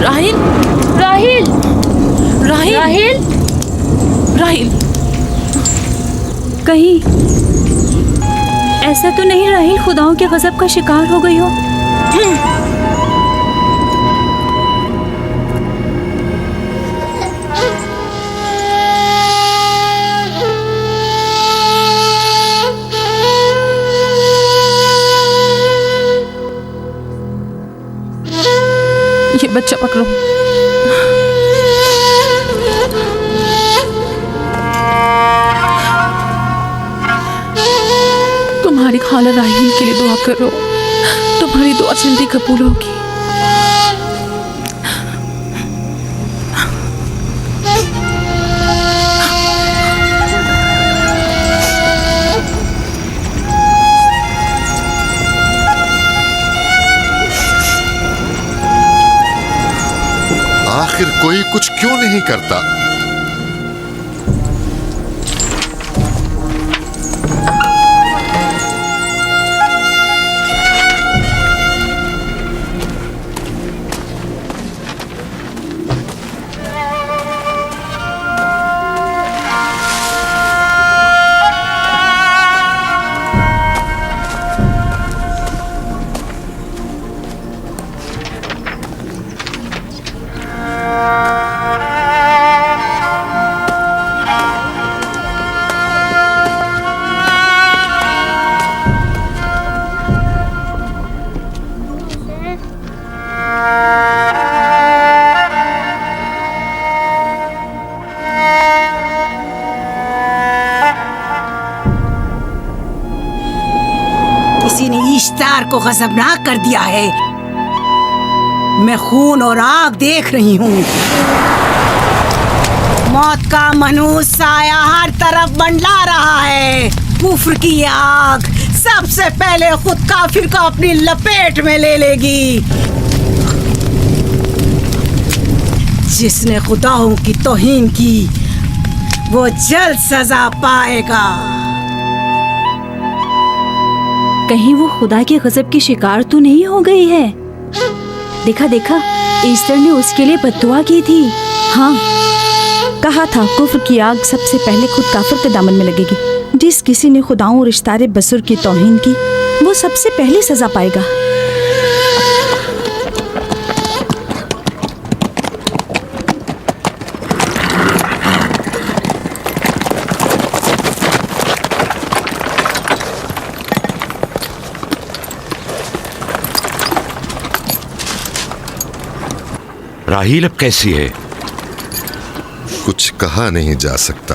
राहिल, राहिल, राहिल, राहिल, राहिल, कहीं ऐसा तो नहीं राहिल खुदाओं के गजब का शिकार हो गई हो? ये बच्चा पकड़ो। तुम्हारी खाला राहिल के लिए दुआ करो, तुम्हारी दुआ जल्दी कबूल होगी। आखिर कोई कुछ क्यों नहीं करता? किसी ने इश्तार को गजबनाक कर दिया है। मैं खून और आग देख रही हूँ। मौत का मनहूस साया हर तरफ मंडला रहा है। कुफ्र की आग सबसे पहले खुद काफिर को अपनी लपेट में ले लेगी। जिसने खुदाओं की तौहीन की वो जल्द सजा पाएगा। कहीं वो खुदा के गजब की शिकार तो नहीं हो गई है? देखा देखा, ईस्टर ने उसके लिए बद्दुआ की थी। हाँ, कहा था कुफ्र की आग सबसे पहले खुद काफिर के दामन में लगेगी। जिस किसी ने खुदाओं और इश्तारे बसुर की तौहीन की वो सबसे पहले सजा पाएगा। राहील अब कैसी है? कुछ कहा नहीं जा सकता।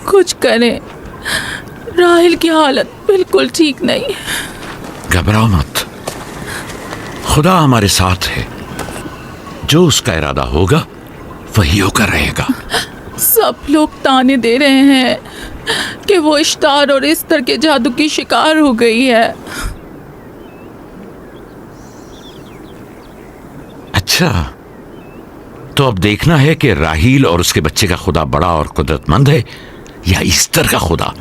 कुछ करें, राहिल की हालत बिल्कुल ठीक नहीं। घबराओ मत, खुदा हमारे साथ है। जो उसका इरादा होगा वही होकर रहेगा। सब लोग ताने दे रहे हैं कि वो इश्तार और इस्तर के जादू की शिकार हो गई है। अच्छा, तो अब देखना है कि राहील और उसके बच्चे का खुदा बड़ा और कुदरतमंद है या ईस्टर का खुदा।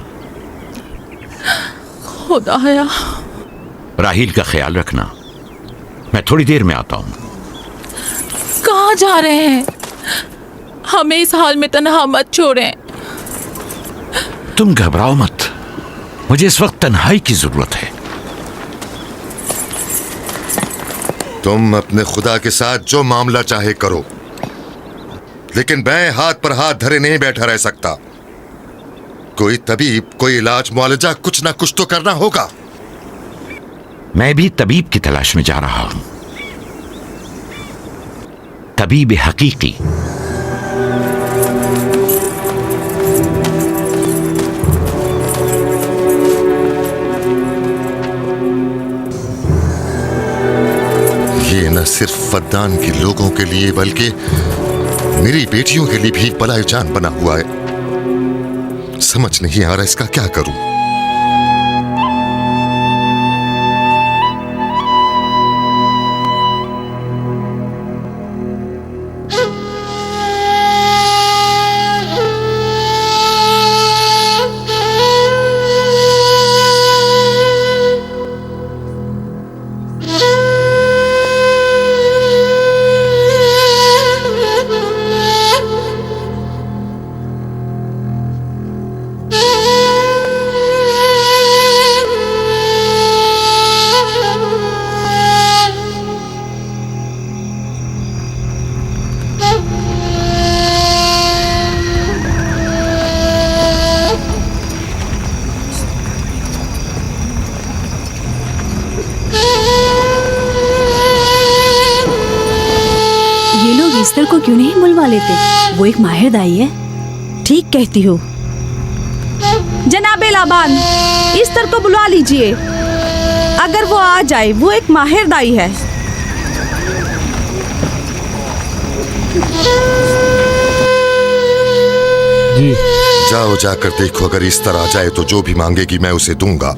खुदाया, राहील का ख्याल रखना। मैं थोड़ी देर में आता हूं। कहाँ जा रहे हैं? हमें इस हाल में तन्हा मत छोड़ें। तुम घबराओ मत, मुझे इस वक्त तन्हाई की जरूरत है। तुम अपने खुदा के साथ जो मामला चाहे करो, लेकिन मैं हाथ पर हाथ धरे नहीं बैठा रह सकता। कोई तबीब, कोई इलाज, मुआलजा, कुछ ना कुछ तो करना होगा। मैं भी तबीब की तलाश में जा रहा हूं, तबीब हकीकी। ये न सिर्फ फद्दान के लोगों के लिए बल्कि मेरी बेटियों के लिए भी बलाए जान बना हुआ है। समझ नहीं आ रहा इसका क्या करूं। ईस्टर को क्यों नहीं बुलवा लेते? वो एक माहिर दाई है। ठीक कहती हो। जनाबे लाबान, ईस्टर को बुलवा लीजिए। अगर वो आ जाए, वो एक माहिर दाई है। जी जाओ जाकर देखो, अगर ईस्टर आ जाए तो जो भी मांगेगी मैं उसे दूंगा।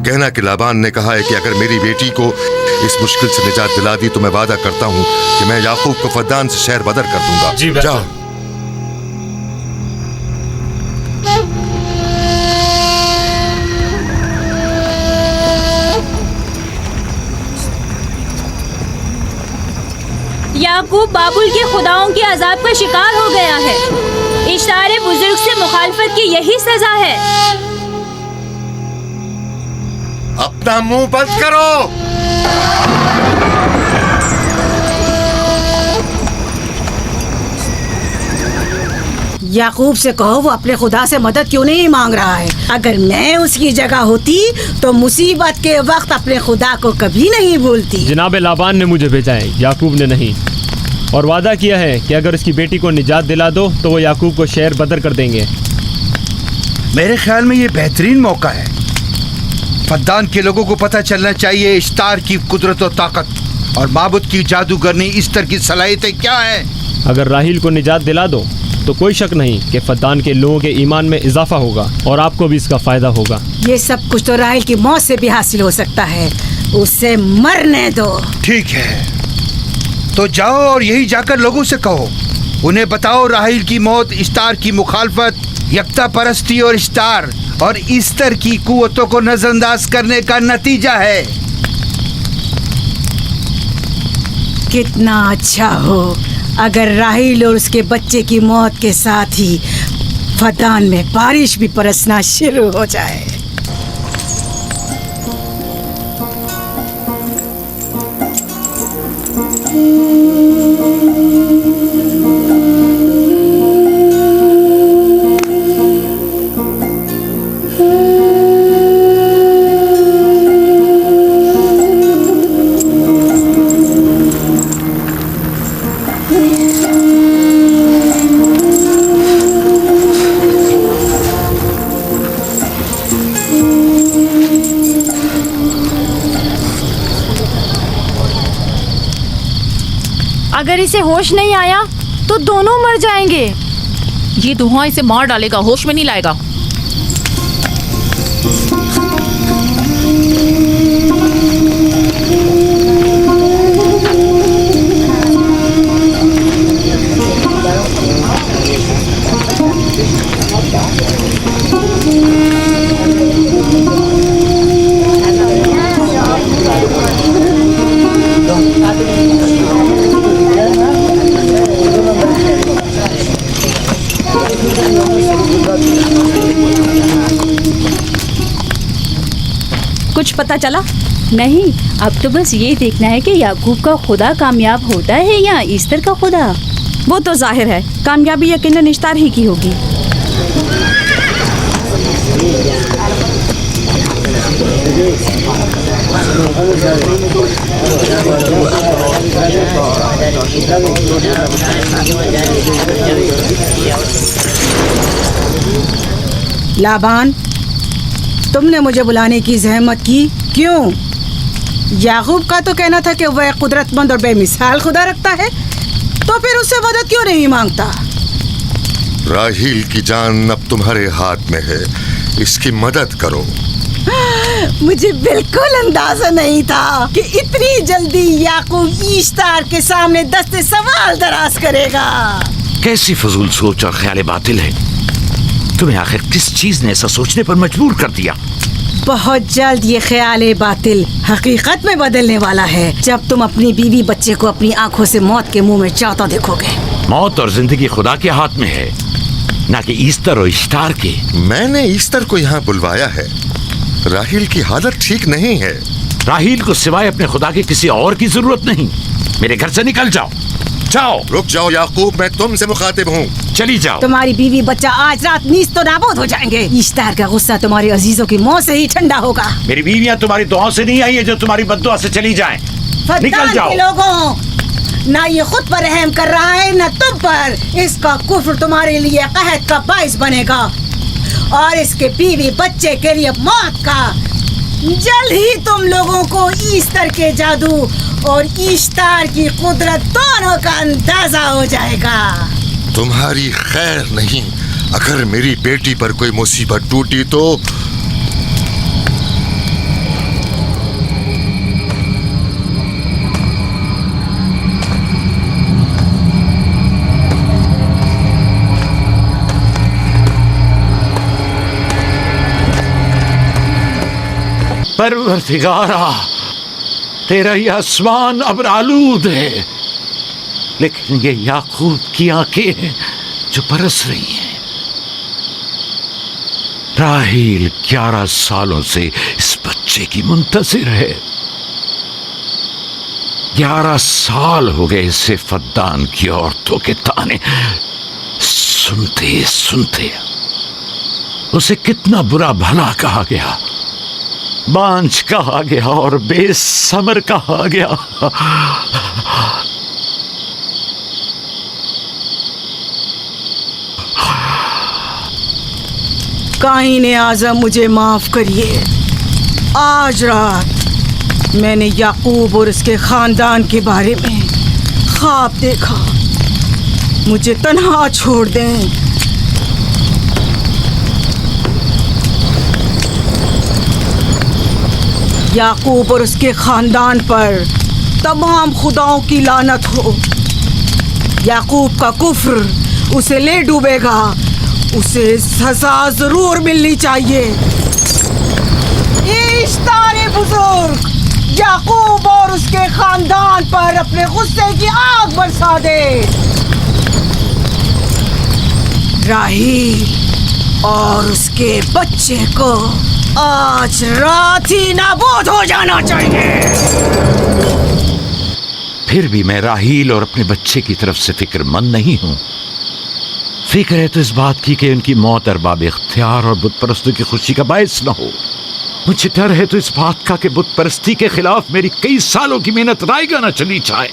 कहना कि लाबान ने कहा है कि अगर मेरी बेटी को इस मुश्किल से निजात दिला दी तो मैं वादा करता हूँ कि मैं याकूब को फद्दान से शहर बदर कर दूंगा। जी जाओ। याकूब बाबुल के खुदाओं के अजाब का शिकार हो गया है। इशारे बुजुर्ग से मुखालफत की यही सजा है। अपना मुंह बंद करो। याकूब से कहो वो अपने खुदा से मदद क्यों नहीं मांग रहा है। अगर मैं उसकी जगह होती तो मुसीबत के वक्त अपने खुदा को कभी नहीं भूलती। जनाब लाबान ने मुझे भेजा है, याकूब ने नहीं। और वादा किया है कि अगर उसकी बेटी को निजात दिला दो तो वो याकूब को शहर बदर कर देंगे। मेरे ख्याल में ये बेहतरीन मौका है। फद्दान के लोगों को पता चलना चाहिए इश्तार की कुदरत और ताकत और माबुद की जादूगरनी ईस्टर की सलाहियतें क्या हैं। अगर राहील को निजात दिला दो तो कोई शक नहीं कि फद्दान के लोगों के ईमान में इजाफा होगा और आपको भी इसका फायदा होगा। ये सब कुछ तो राहिल की मौत से भी हासिल हो सकता है। उसे मरने दो। ठीक है, तो जाओ और यही जाकर लोगों से कहो, उन्हें बताओ राहील की मौत इश्तार की मुखालफत, यकता परस्ती और इश्तार और ईस्टर की कुव्वतों को नजरअंदाज करने का नतीजा है। कितना अच्छा हो अगर राहील और उसके बच्चे की मौत के साथ ही फद्दान में बारिश भी बरसना शुरू हो जाए। अगर इसे होश नहीं आया तो दोनों मर जाएंगे। ये धुआं इसे मार डालेगा, होश में नहीं लाएगा। कुछ पता चला? नहीं, अब तो बस ये देखना है कि याकूब का खुदा कामयाब होता है या ईस्टर का खुदा। वो तो जाहिर है कामयाबी यकीनन इश्तार ही की होगी। लाबान, तुमने मुझे बुलाने की जहमत की क्यों? याकूब का तो कहना था कि वह कुदरतमंद और बेमिसाल खुदा रखता है, तो फिर उससे मदद क्यों नहीं मांगता? राहील की जान अब तुम्हारे हाथ में है, इसकी मदद करो। मुझे बिल्कुल अंदाजा नहीं था कि इतनी जल्दी याकूब ईश्तार के सामने दस्ते सवाल दराज करेगा। कैसी फजूल सोच और ख्याल बातिल है। तुम्हें आखिर किस चीज ने ऐसा सोचने पर मजबूर कर दिया? बहुत जल्द ये ख्याल बातिल हकीकत में बदलने वाला है, जब तुम अपनी बीवी बच्चे को अपनी आंखों से मौत के मुंह में चाहता देखोगे। मौत और जिंदगी खुदा के हाथ में है, ना कि ईस्टर और इश्तार के। मैंने ईस्टर को यहाँ बुलवाया है। राहील की हालत ठीक नहीं है। राहील को सिवाय अपने खुदा के किसी और की जरूरत नहीं। मेरे घर से निकल जाओ। जाओ। रुक जाओ याकूब, मैं तुमसे मुखातिब हूँ। चली जाओ। तुम्हारी बीवी बच्चा आज रात नीस तो नाबूद हो जाएंगे। ईश्तार का गुस्सा तुम्हारे अजीजों की मौत से ही ठंडा होगा। मेरी बीवियां तुम्हारी दुआओं से नहीं आई है जो तुम्हारी बद्दुआ से चली जाएं। निकल जाओ। लोगों, ना ये खुद पर रहम कर रहा है न तुम पर। इसका कुफ्र तुम्हारे लिए कहत का बाइस बनेगा और इसके बीवी बच्चे के लिए मौत का। जल्द ही तुम लोगों को ईस्टर के जादू और ईस्टर की कुदरत दोनों का अंदाजा हो जाएगा। तुम्हारी खैर नहीं, अगर मेरी बेटी पर कोई मुसीबत टूटी तो परवरदिगारा, तेरा ये आसमान अब आलूद है, लेकिन ये याकूब की आंखें हैं जो बरस रही हैं। राहील 11 सालों से इस बच्चे की मुंतजिर है। 11 साल हो गए इसे फद्दान की औरतों के ताने सुनते सुनते। उसे कितना बुरा भला कहा गया, बांझ कहा गया और बेसमर कहा गया। काईन आज़म, मुझे माफ करिए। आज रात मैंने याकूब और उसके खानदान के बारे में ख्वाब देखा। मुझे तन्हा छोड़ दें। याकूब और उसके खानदान पर तमाम खुदाओं की लानत हो। याकूब का कुफ्र उसे ले डूबेगा। उसे सजा जरूर मिलनी चाहिए। इश्तारे बुजुर्ग, याकूब और उसके खानदान पर अपने गुस्से की आग बरसा दे। राहील और उसके बच्चे को आज रात ही नाबूद हो जाना चाहिए। फिर भी मैं राहील और अपने बच्चे की तरफ से फिक्रमंद नहीं हूं। फिक्र है तो इस बात की कि उनकी मौत अरबाब इख्तियार और बुत परस्तों की खुशी का बायस न हो। मुझे डर है तो इस बात का कि बुत परस्ती के खिलाफ मेरी कई सालों की मेहनत रायगा न चली जाए।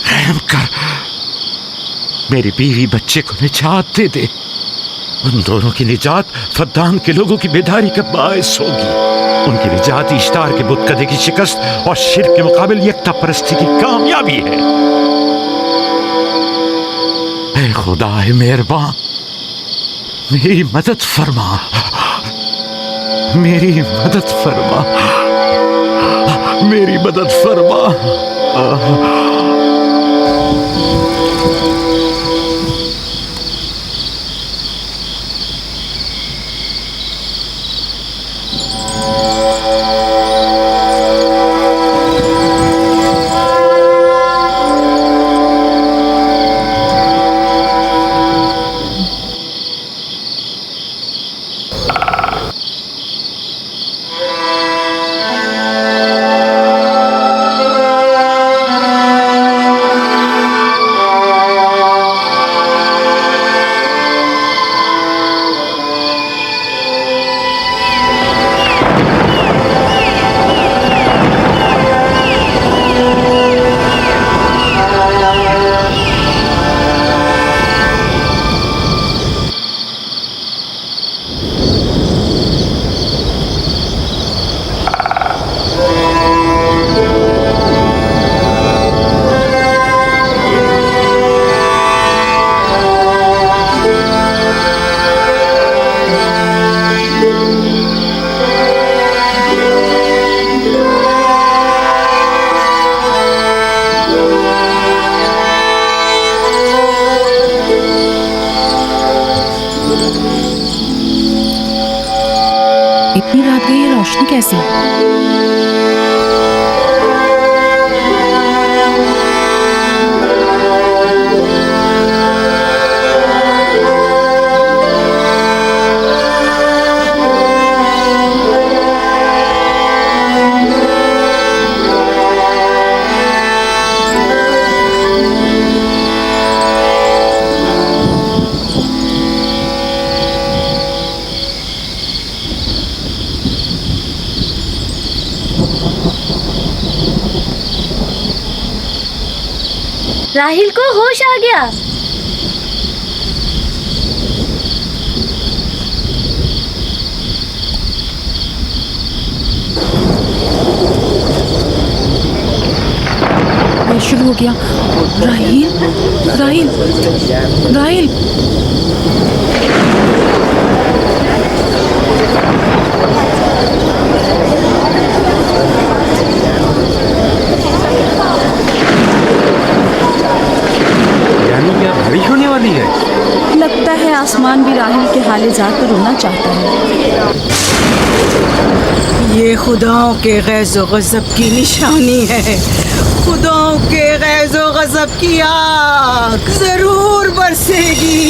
रहम कर, मेरी बीवी बच्चे को निजात दे दे। उन दोनों की निजात फद्दान के लोगों की बेदारी का बायस होगी। उनकी निजात इश्तार के बुत कदे की शिकस्त और शिर्क के मुकाबिल यकता परस्ती की कामयाबी है। ऐ खुदा है मेहरबान, मेरी मदद फरमा, मेरी मदद फरमा, मेरी मदद फरमा। इतनी रात गई, ये रोशनी कैसी? राहिल को होश आ गया। ये शुरू हो गया। राहिल राहिल राहिल यानी क्या बारिश होने वाली है? लगता है आसमान भी राहिल के हाले जात पर रोना चाहता है। ये खुदाओं के गैज़ो गज़ब की निशानी है। खुदाओं के गैज़ो गज़ब की आग जरूर बरसेगी।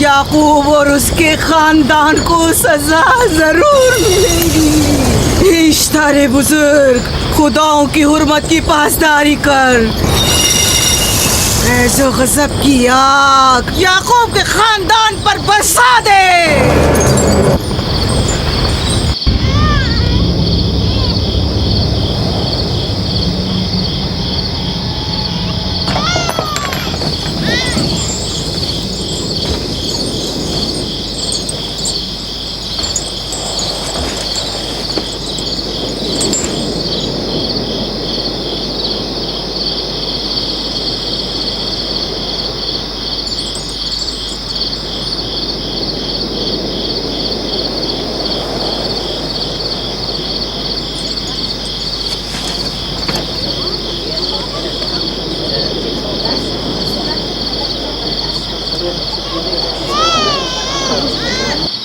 याकूब और उसके खानदान को सजा जरूर मिलेगी। इश्तारे बुजुर्ग, खुदाओं की हुर्मत की पासदारी कर। गैज़ो गज़ब की आग याकूब के खानदान पर बरसा दे।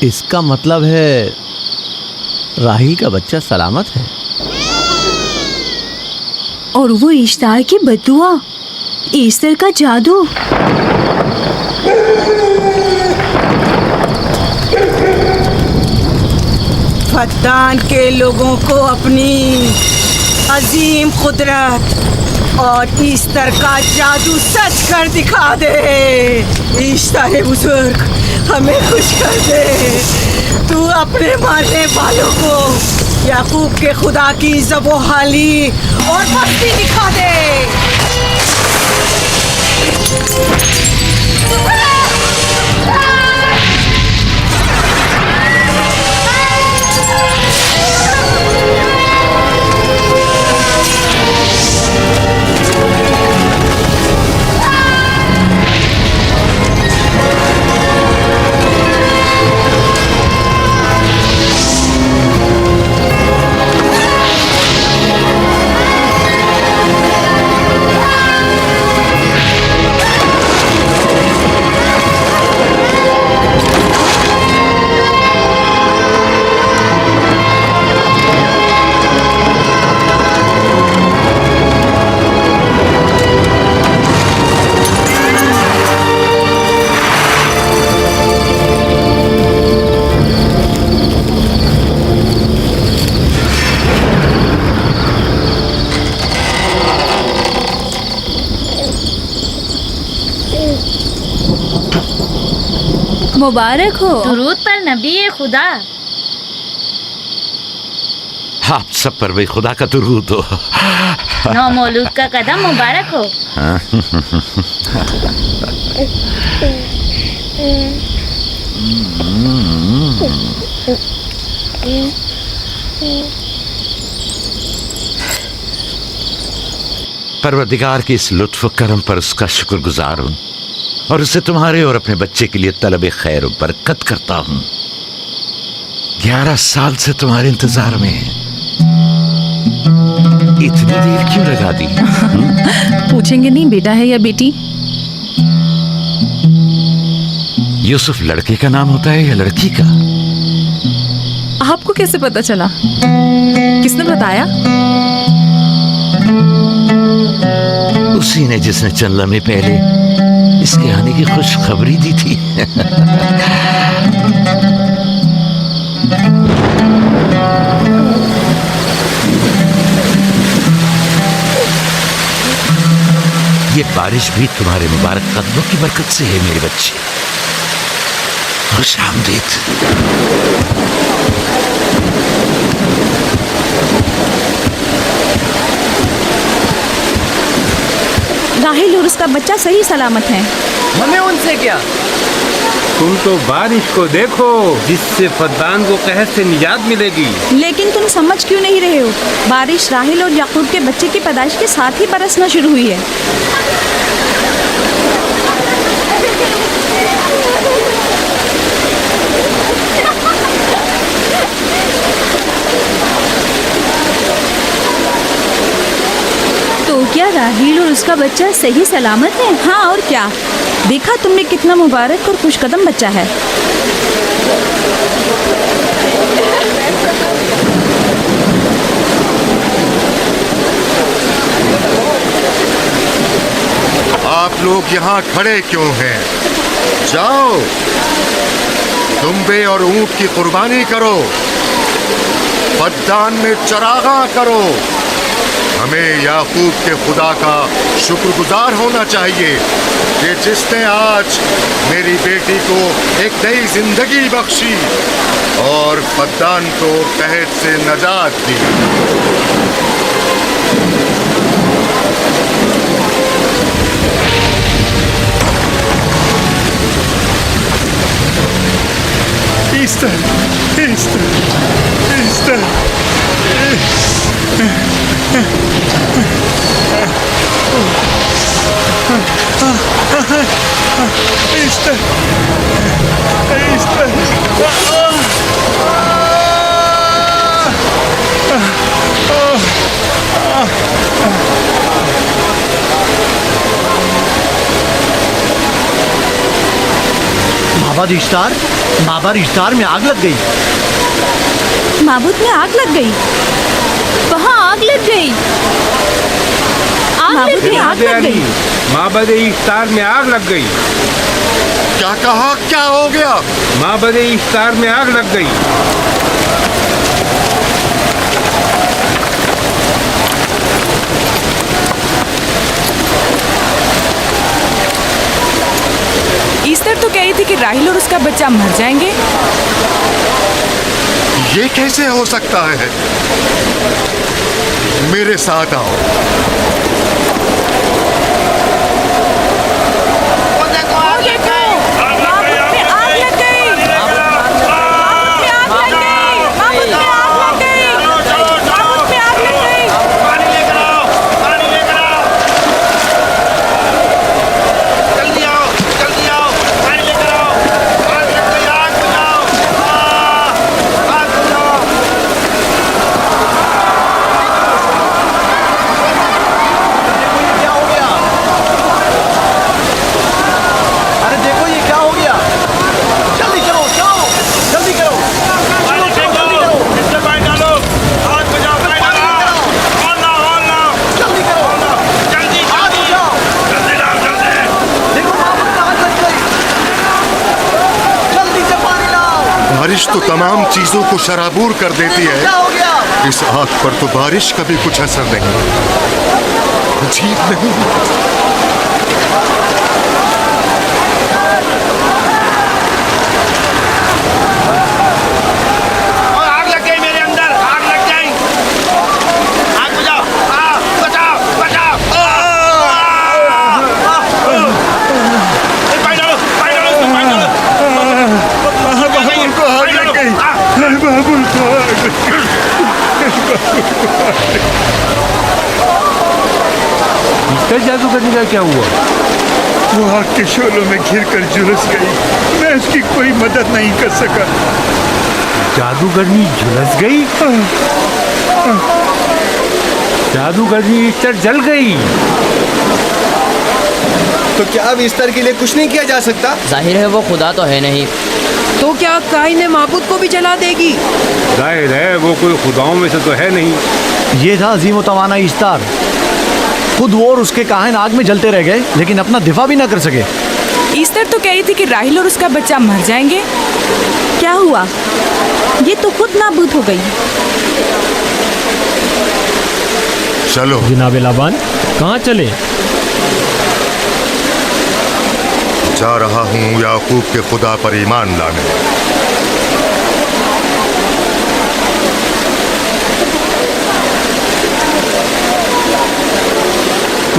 इसका मतलब है राहिल का बच्चा सलामत है। और वो इश्तार की बदुआ, ईस्टर का जादू। फद्दान के लोगों को अपनी अजीम कुदरत और ईस्टर का जादू सच कर दिखा दे। ईस्टर बुजुर्ग, हमें खुश कर दे। तू अपने मारने वालों को याकूब के खुदा की ज़बोहाली और मस्ती दिखा दे। मुबारक हो। दुरूद पर नबी खुदा। आप सब पर भी खुदा का दुरूद हो। नौ मौलूद का कदम मुबारक हो। परवरदिगार की इस लुत्फ करम पर उसका शुक्रगुजार हूँ और उसे तुम्हारे और अपने बच्चे के लिए तलब खैर और बरकत करता हूँ। 11 साल से तुम्हारे इंतजार में है। इतनी देर क्यों लगा दी? पूछेंगे नहीं बेटा है या बेटी? यूसुफ लड़के का नाम होता है या लड़की का? आपको कैसे पता चला? किसने बताया? उसी ने जिसने चंद लम्हे पहले इसके आने की खुशखबरी दी थी। ये बारिश भी तुम्हारे मुबारक कदमों की बरकत से है मेरे बच्चे। खुश आमदीद। राहिल और उसका बच्चा सही सलामत हैं। हमें उनसे क्या? तुम तो बारिश को देखो जिससे फद्दान को कहर से निजात मिलेगी। लेकिन तुम समझ क्यों नहीं रहे हो? बारिश राहिल और याकूब के बच्चे की पैदाइश के साथ ही बरसना शुरू हुई है। तो क्या राहिल और उसका बच्चा सही सलामत है? हाँ, और क्या। देखा तुमने कितना मुबारक और खुशकदम बच्चा है। आप लोग यहाँ खड़े क्यों हैं? जाओ, दुम्बे और ऊंट की कुर्बानी करो, फद्दान में चरागा करो। हमें याकूब के खुदा का शुक्रगुजार होना चाहिए कि जिसने आज मेरी बेटी को एक नई जिंदगी बख्शी और फद्दान को कहर से नजात दी। Easter, Easter, Easter. Easter, Easter. माबाद इश्तार, माबाद इश्तार में आग लग गई। माबूद में आग लग गई। वहाँ आग लग गई। माबूद में आग लग गई। माबद इफ्तार में आग लग गई। क्या कहा? क्या हो गया? माबद इफ्तार में आग लग गई। ईस्टर तो कह रही थी कि राहिल और उसका बच्चा मर जाएंगे। ये कैसे हो सकता है? मेरे साथ आओ। बारिश तो तमाम चीजों को शराबूर कर देती है, इस आग पर तो बारिश का भी कुछ असर नहीं। अजीब नहीं? आग लग गई मेरे अंदर, आग लग गई। आग बुझाओ, बचाओ, बचाओ। पानी डालो, पानी डालो, इसमें पानी डालो। बाबुल को आग लग गई। बाबुल को आग लग गई। जादू करने का क्या हुआ? वो आग के शोलों में घिरकर झुलस गई। मैं उसकी कोई मदद नहीं कर सका। जादूगरनी झुलस गई? जादूगरनी ईस्टर जल गई। तो क्या अब ईस्टर के लिए कुछ नहीं किया जा सकता? जाहिर है वो खुदा तो है नहीं। तो क्या काइन माबूद को भी जला देगी? जाहिर है वो कोई खुदाओं में से तो है नहीं। ये था अजीम तवाना ईस्टर। खुद वो और उसके काहिन आग में जलते रह गए, लेकिन अपना दिफा भी ना कर सके। ईस्टर तो कह रही थी कि राहिल और उसका बच्चा मर जाएंगे। क्या हुआ? ये तो खुद नाबूद हो गई। चलो जनाब लाबान, कहाँ चले? जा रहा हूँ याकूब के खुदा पर ईमान लाने।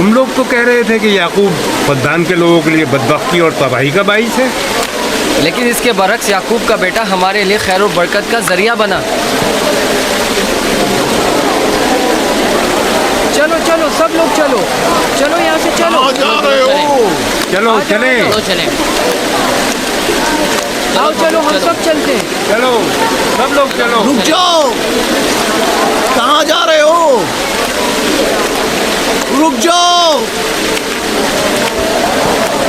तुम लोग तो कह रहे थे कि याकूब फद्दान के लोगों के लिए बदबख्ती और तबाही का बाइस है। लेकिन इसके बरक्स याकूब का बेटा हमारे लिए खैर और बरकत का जरिया बना। चलो चलो सब लोग चलो, चलो यहाँ से चलो। कहाँ जा रहे हो? चलो चले। चलो चले। आओ चलो हम सब चलते। चलो सब लोग चलो। रुक जाओ, कहाँ जा रहे हो? रुक जाओ,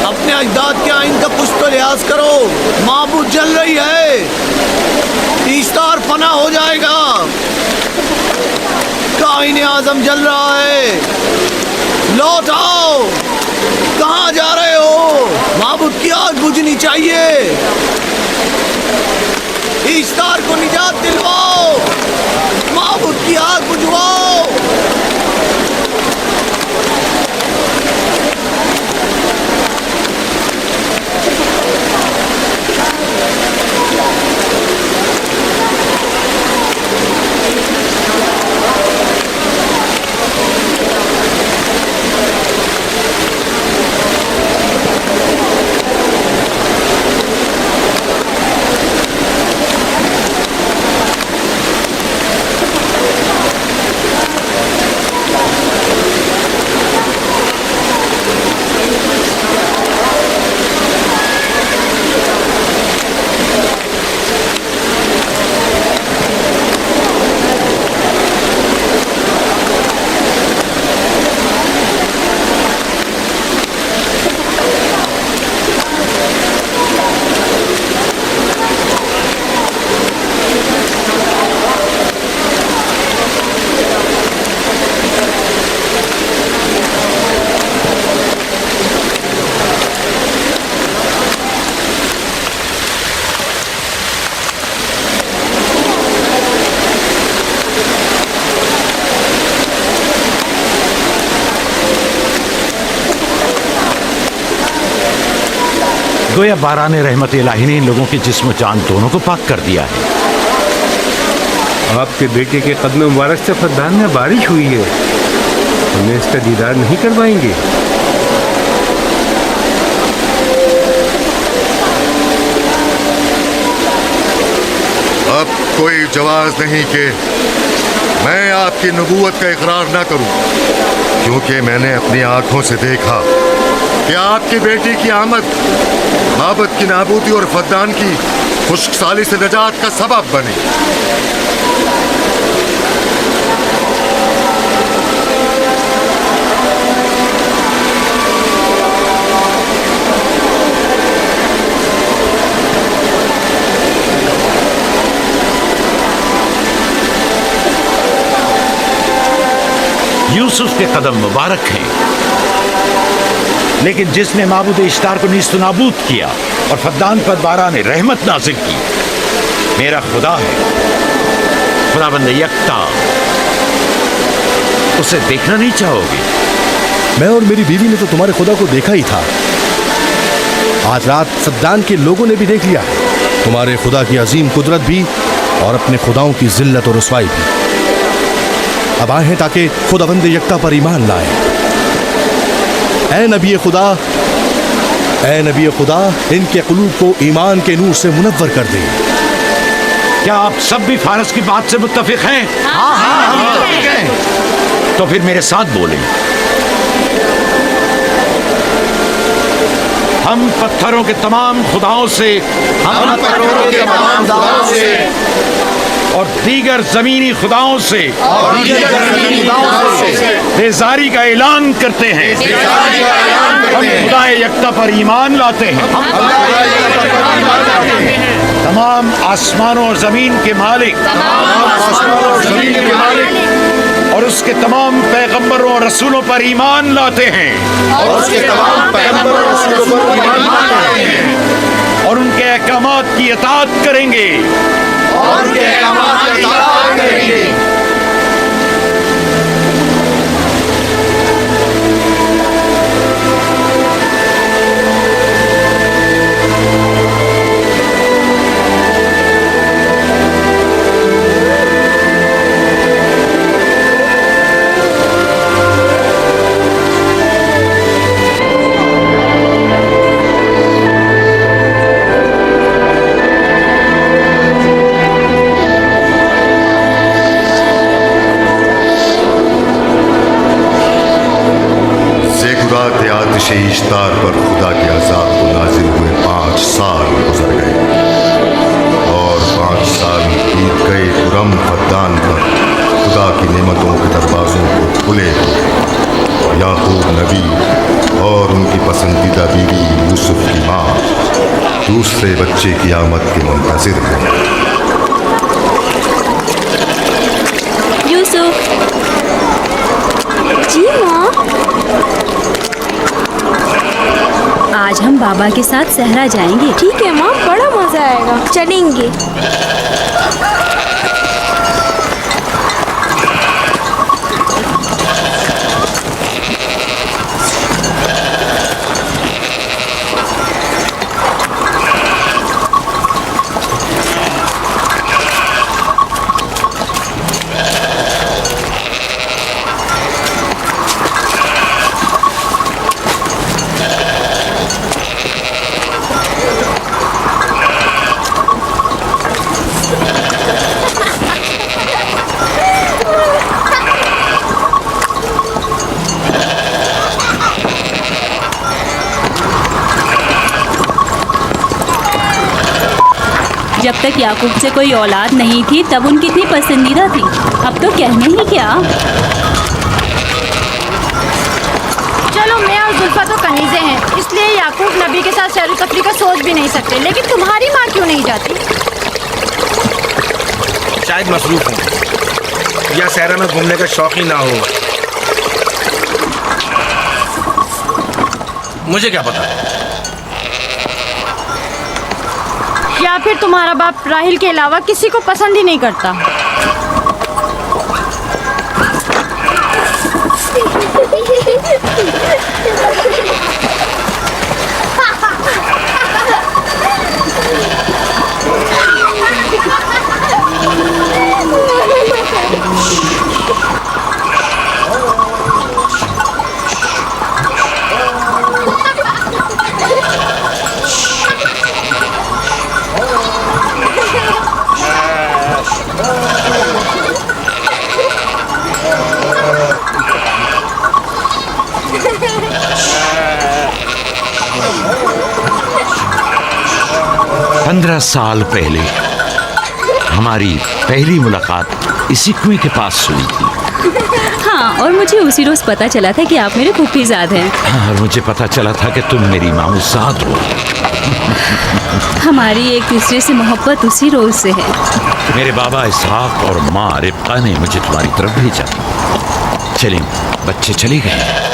अपने अजदाद के आइन का कुछ तो लिहाज करो। माबूद जल रही है, ईस्तार फना हो जाएगा, काइन आजम जल रहा है। लौट आओ, कहाँ जा रहे हो? माबूद की आग बुझनी चाहिए, ईस्तार को निजात दिलवाओ, माबूद की आग बुझवाओ। गोया बाराने रहमत इलाही ने इन लोगों के जिस्म जान दोनों को पाक कर दिया है। आपके बेटे के कदम मुबारक से फद्दान में बारिश हुई है, हमें इसका दीदार नहीं करवाएंगे? अब कोई जवाज नहीं कि मैं आपकी नबूवत का इकरार ना करूं, क्योंकि मैंने अपनी आंखों से देखा कि आपकी बेटी की आमद माबद की नाबूदी और फद्दान की खुश्कसाली से निजात का सबब बनी। यूसुफ के कदम मुबारक हैं, लेकिन जिसने माबूद इश्तार को नीस्त नाबूद किया और फद्दान पर बारा ने रहमत नाजिल की, मेरा खुदा है, खुदाबंद यकता। उसे देखना नहीं चाहोगे? मैं और मेरी बीवी ने तो तुम्हारे खुदा को देखा ही था। आज रात फद्दान के लोगों ने भी देख लिया है, तुम्हारे खुदा की अजीम कुदरत भी और अपने खुदाओं की जिल्लत और रुसवाई भी। अब आए हैं ताकि खुदाबंद यकता पर ईमान लाएं। ऐ नबी खुदा, इनके कुलूब को ईमान के नूर से मुनव्वर कर दे। क्या आप सब भी फारस की बात से मुत्तफिक हैं? हाँ, हम मुत्तफिक हैं। तो फिर मेरे साथ बोलें। हम पत्थरों के तमाम खुदाओं से और दीगर जमीनी खुदाओं से बेजारी का ऐलान करते हैं। हम खुदा यकता पर ईमान लाते हैं। तमाम आसमानों और जमीन के मालिक और उसके तमाम पैगंबरों और रसूलों पर ईमान लाते हैं और उनके अहकामात की इताअत करेंगे। आतिश इश्तार पर खुदा के अज़ाब को नाजिल हुए 5 साल गुजर गए और 5 साल बीत गए खुरम फद्दान पर खुदा की नेमतों के दरवाज़ों को खुले याकूब नबी और उनकी पसंदीदा बीवी यूसुफ की माँ दूसरे बच्चे की आमद के मुंतज़िर हैं। यूसुफ। जी माँ। आज हम बाबा के साथ सहरा जाएंगे। ठीक है माँ, बड़ा मजा आएगा, चलेंगे। जब तक याकूब से कोई औलाद नहीं थी तब उनकी इतनी पसंदीदा थी, अब तो कहने ही क्या। चलो, मैं और जुल्फा तो कनीज़े हैं, इसलिए याकूब नबी के साथ सैर तफरी का सोच भी नहीं सकते। लेकिन तुम्हारी माँ क्यों नहीं जाती? शायद मसरूफ हूँ या सहरा में घूमने का शौक ही ना हो, मुझे क्या पता। या फिर तुम्हारा बाप राहिल के अलावा किसी को पसंद ही नहीं करता। पंद्रह साल पहले हमारी पहली मुलाकात इसी कुएं के पास हुई थी। हाँ, और मुझे उसी रोज पता चला था कि आप मेरे फूफीजाद हैं। हाँ, और मुझे पता चला था कि तुम मेरी मामूजाद हो। हमारी एक दूसरे से मोहब्बत उसी रोज से है। मेरे बाबा इसहाक और माँ रिब्का ने मुझे तुम्हारी तरफ भेजा। चलें, बच्चे चले गए।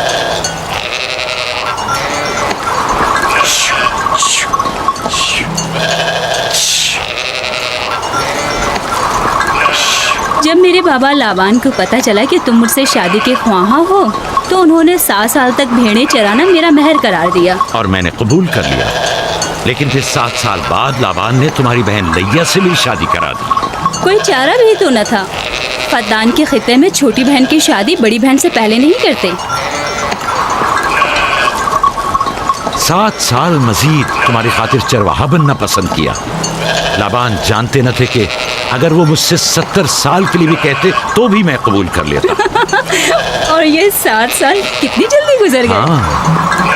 जब मेरे बाबा लाबान को पता चला कि तुम मुझसे शादी के ख्वाहा हो तो उन्होंने 7 साल तक भेड़ें चराना मेरा महर करार दिया। और मैंने कबूल कर लिया। लेकिन फिर 7 साल बाद लाबान ने तुम्हारी बहन लैया से मेरी शादी करा दी। कोई चारा भी तो न था। फद्दान के खित्ते में छोटी बहन की शादी बड़ी बहन से पहले नहीं करते। 7 साल मजीद तुम्हारी खातिर चरवाहा बनना पसंद किया। लाबान जानते न थे कि अगर वो मुझसे 70 साल के लिए भी कहते तो भी मैं कबूल कर लेता। और ये 7 साल कितनी जल्दी गुजर गए। हाँ,